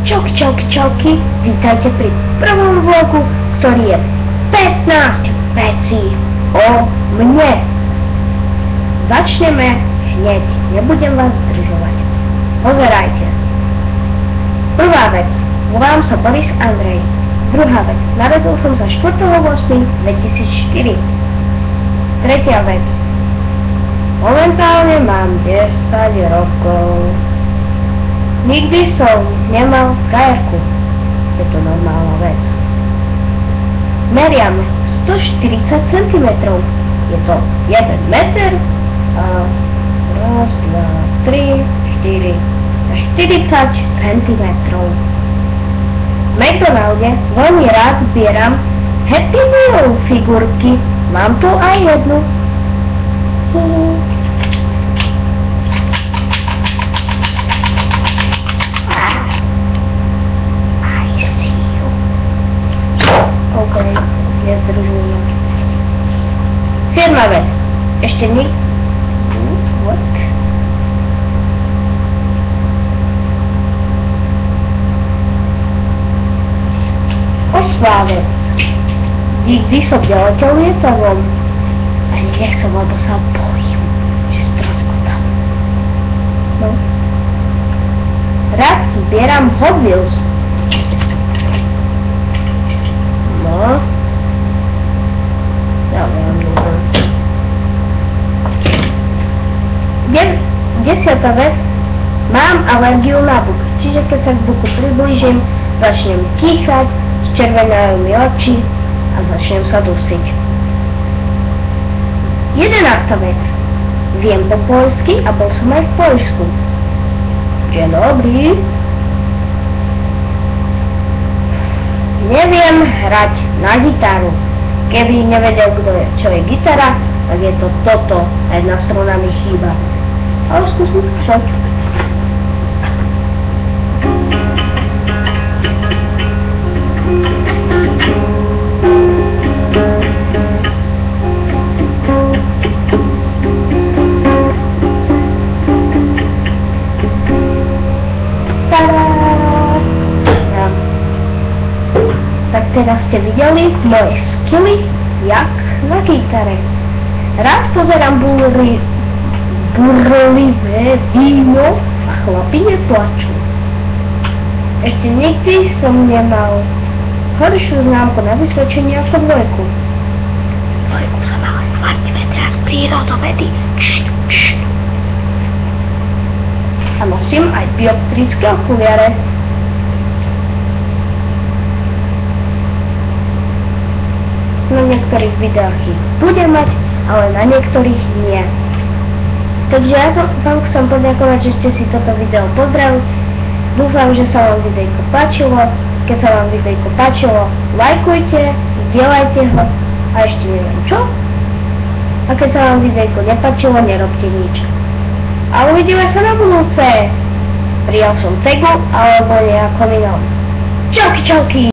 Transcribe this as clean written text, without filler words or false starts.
Čauky, vítajte pri prvom vlogu, ktorý je 15 vecí o mne. Začneme hneď, nebudem vás zdržovať. Pozerajte. Prvá vec, volám sa Boris Andrej. Druhá vec, narodil som sa 4.8.2004. Tretia vec, momentálne mám 10 rokov. Nikdy som nemal frajerku. Je to normálna vec. Meriam 140 cm. Je to 1 meter a 1, 2, 3, 4 a 40 cm. V McDonalde veľmi rád zbieram Happy Meal figurky. Mám tu aj jednu. Nezdržujem. 7. vec. Ešte nie. Osmá vec. Nikdy som neletel lietadlom. Ani nechcem, lebo sa bojím, že stroskotám. No. Rád zbieram Hot Wheels. No. Ja neviem. 10. vec. Mám alergiu na buk. Čiže keď sa k buku priblížim, začnem kýchať, zčervenajú mi oči a začnem sa dusiť. 11. vec. Viem po poľsky a bol som aj v Poľsku. Deň dobrý. Neviem hrať na gitaru. Keby nevedel, čo je gitara, tak je to toto. Jedna struna mi chýba. Ale skúsim skúšať. Tak teraz ste videli moje skily, jak na gitare. Rád pozerám burlivé víno a chlapi neplačú. Ešte nikdy som nemal horšiu známku na vysvedčenie ako dvojku. Dvojku som mal 2 metra z prírodovedy. A nosím aj dioptrické okuliare. Na niektorých videách ich budem mať, ale na niektorých nie. Takže ja vám chcem poďakovať, že ste si toto video pozreli. Dúfam, že sa vám videjko páčilo. Keď sa vám videjko páčilo, lajkujte, zdieľajte ho a ešte neviem čo. A keď sa vám videjko nepáčilo, nerobte nič. A uvidíme sa na budúce. Prijal som tegu alebo nejakom inom. Čauky!